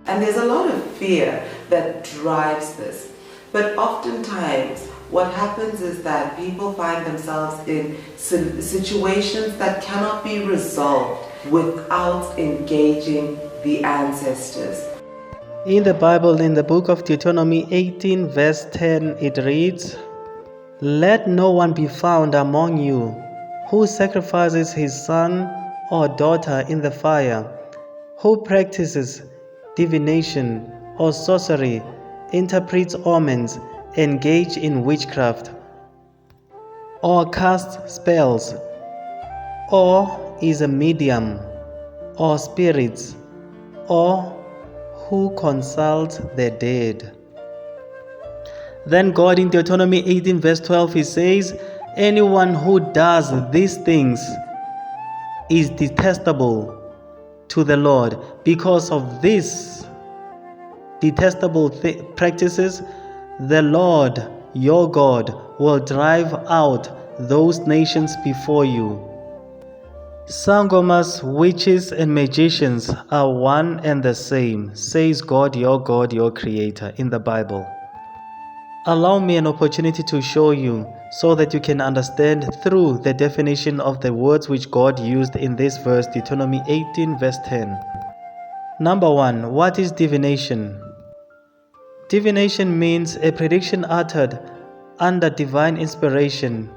And there's a lot of fear that drives this. But oftentimes, what happens is that people find themselves in situations that cannot be resolved without engaging the ancestors. In the Bible, in the book of Deuteronomy 18 verse 10, it reads, "Let no one be found among you who sacrifices his son or daughter in the fire, who practices divination or sorcery, interprets omens, engage in witchcraft, or casts spells, or is a medium, or spirits, or who consults the dead." Then God in Deuteronomy 18 verse 12, he says, "Anyone who does these things is detestable to the Lord. Because of these detestable practices, the Lord your God will drive out those nations before you." Sangomas, witches, and magicians are one and the same, says God, your Creator, in the Bible. Allow me an opportunity to show you so that you can understand through the definition of the words which God used in this verse, Deuteronomy 18 verse 10. Number 1, what is divination? Divination means a prediction uttered under divine inspiration.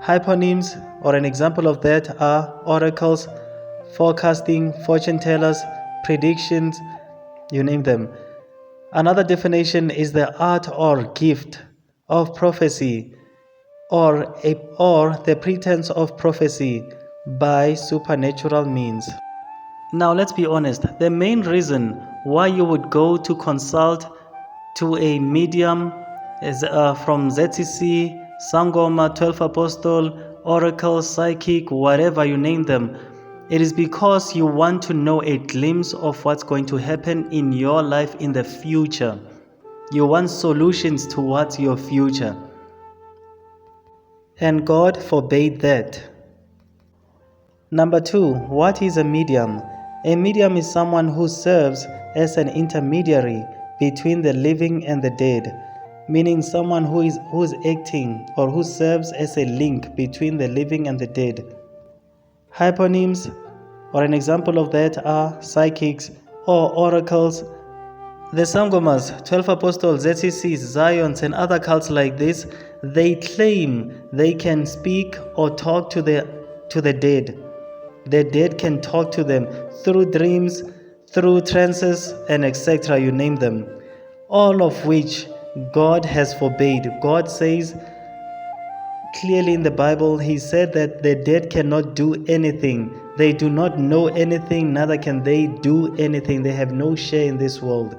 Hyponyms, or an example of that, are oracles, forecasting, fortune tellers, predictions, you name them. Another definition is the art or gift of prophecy, or the pretense of prophecy by supernatural means. Now let's be honest, the main reason why you would go to consult to a medium is from ZCC, Sangoma, 12 Apostle, Oracle, Psychic, whatever you name them. It is because you want to know a glimpse of what's going to happen in your life in the future. You want solutions towards your future. And God forbade that. Number 2, what is a medium? A medium is someone who serves as an intermediary between the living and the dead, meaning someone who is acting or who serves as a link between the living and the dead. Hyponyms, or an example of that, are psychics or oracles. The Sangomas, 12 Apostles, ZCCs, Zions, and other cults like this, they claim they can speak or talk to the dead. The dead can talk to them through dreams, through trances, and etc. You name them. All of which God has forbade. God says clearly in the Bible, He said that the dead cannot do anything. They do not know anything, neither can they do anything. They have no share in this world.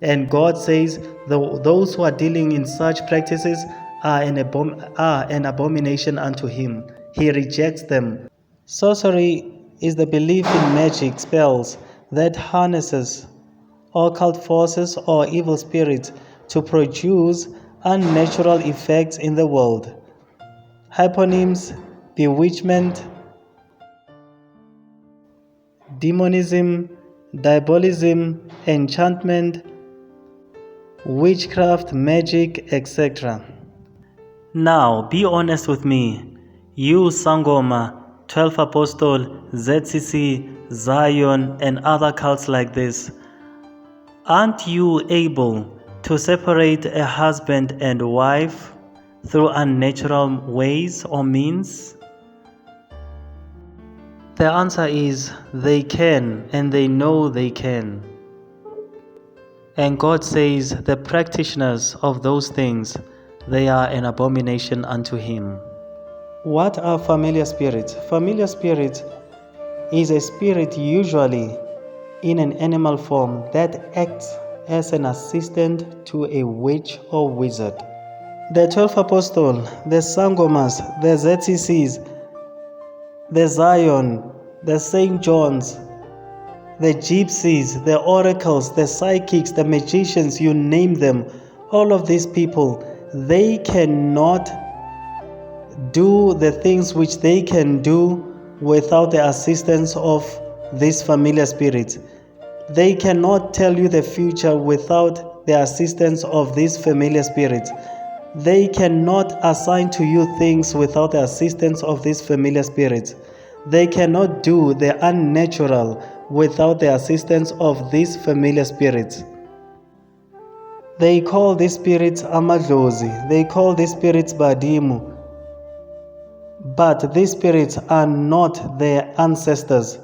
And God says those who are dealing in such practices are an abomination unto Him. He rejects them. Sorcery is the belief in magic spells that harnesses occult forces or evil spirits to produce unnatural effects in the world. Hyponyms, bewitchment, demonism, diabolism, enchantment, witchcraft, magic, etc. Now, be honest with me. You, Sangoma, 12 Apostle, ZCC, Zion, and other cults like this, aren't you able to separate a husband and wife through unnatural ways or means? The answer is they can, and they know they can. And God says the practitioners of those things, they are an abomination unto Him. What are familiar spirits? Familiar spirit is a spirit usually in an animal form that acts as an assistant to a witch or wizard. The 12 Apostles, the Sangomas, the ZCCs, the Zion, the St. John's, the Gypsies, the oracles, the psychics, the magicians, you name them, all of these people, they cannot do the things which they can do without the assistance of these familiar spirits. They cannot tell you the future without the assistance of these familiar spirits. They cannot assign to you things without the assistance of these familiar spirits. They cannot do the unnatural without the assistance of these familiar spirits. They call these spirits amadlozi. They call these spirits badimu. But these spirits are not their ancestors.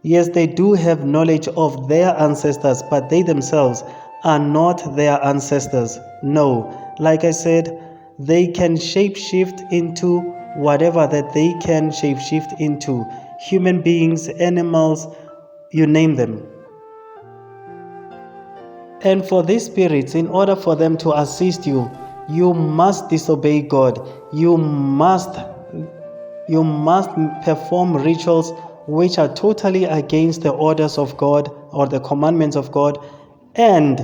Yes, they do have knowledge of their ancestors, but they themselves are not their ancestors. No, like I said, they can shapeshift into whatever that they can shapeshift into. Human beings, animals, you name them. And for these spirits, in order for them to assist you, you must disobey God. You must perform rituals which are totally against the orders of God or the commandments of God, and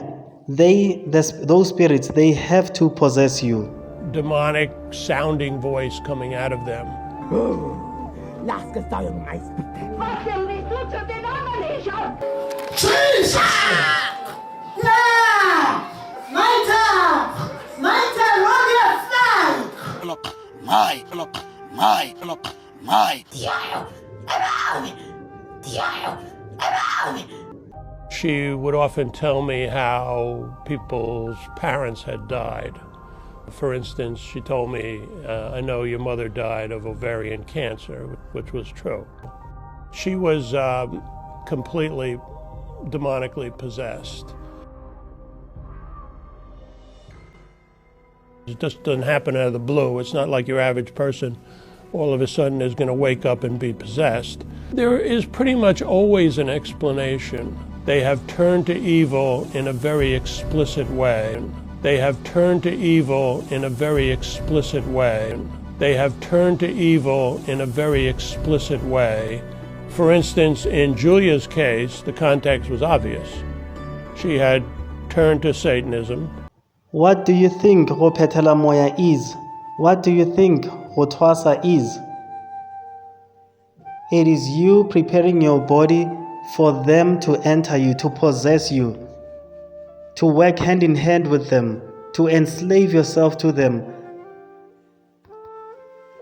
those spirits, they have to possess you. Demonic sounding voice coming out of them. Jesus! She would often tell me how people's parents had died. For instance, she told me, I know your mother died of ovarian cancer, which was true. She was completely demonically possessed. It just doesn't happen out of the blue. It's not like your average person all of a sudden is going to wake up and be possessed. There is pretty much always an explanation. They have turned to evil in a very explicit way. They have turned to evil in a very explicit way. They have turned to evil in a very explicit way. For instance, in Julia's case, the context was obvious. She had turned to Satanism. What do you think Ropetela Moya is? What do you think Rotwasa is? It is you preparing your body for them to enter you, to possess you, to work hand in hand with them, to enslave yourself to them.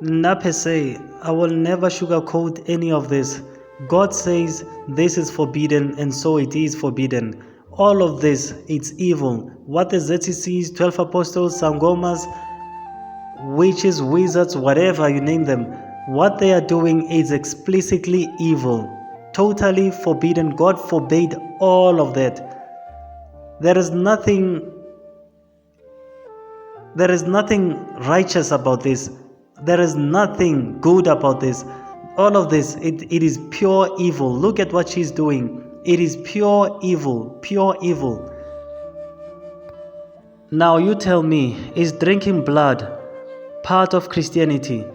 Nape say, I will never sugarcoat any of this. God says this is forbidden, and so it is forbidden. All of this, it's evil. What the ZCCs, 12 apostles, sangomas, witches, wizards, whatever you name them, what they are doing is explicitly evil, totally forbidden. God forbade all of that. There is nothing righteous about this. There is nothing good about this. All of this, it is pure evil. Look at what she's doing. It is pure evil, pure evil. Now you tell me, is drinking blood part of Christianity?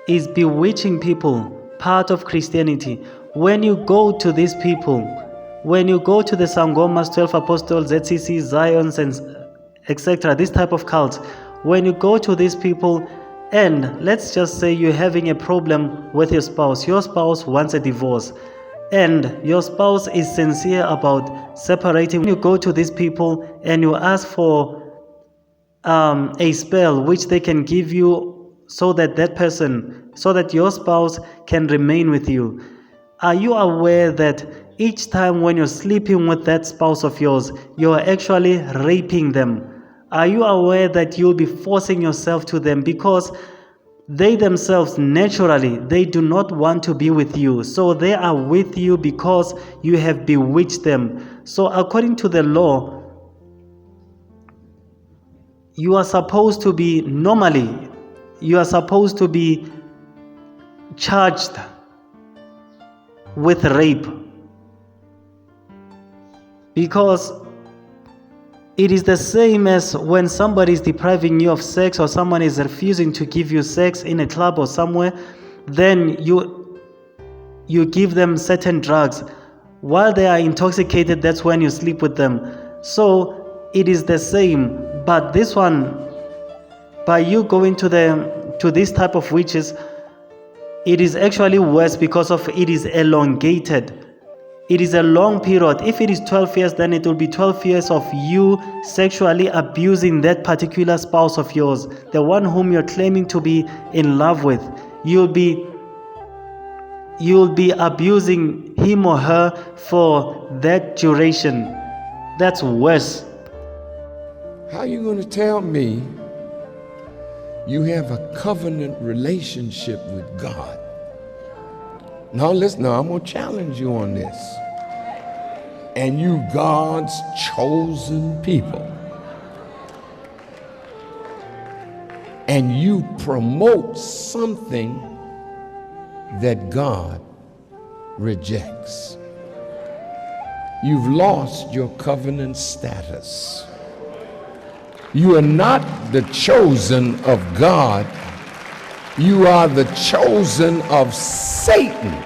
Is bewitching people part of Christianity? When you go to these people, when you go to the Sangomas, 12 Apostles, ZCC, Zions, and etc., this type of cults, when you go to these people, and let's just say you're having a problem with your spouse wants a divorce, and your spouse is sincere about separating. When you go to these people and you ask for a spell which they can give you so that your spouse can remain with you, are you aware that each time when you're sleeping with that spouse of yours, you're actually raping them? Are you aware that you'll be forcing yourself to them because they themselves naturally, they do not want to be with you. So they are with you because you have bewitched them. So according to the law, you are supposed to be charged with rape, because it is the same as when somebody is depriving you of sex, or someone is refusing to give you sex in a club or somewhere. Then you give them certain drugs. While they are intoxicated, that's when you sleep with them. So it is the same. But this one, by you going to this type of witches, it is actually worse because of it is elongated. It is a long period. If it is 12 years, then it will be 12 years of you sexually abusing that particular spouse of yours, the one whom you're claiming to be in love with. You'll be abusing him or her for that duration. That's worse. How are you going to tell me you have a covenant relationship with God? Now listen, now I'm going to challenge you on this. And you God's chosen people. And you promote something that God rejects. You've lost your covenant status. You are not the chosen of God. You are the chosen of Satan.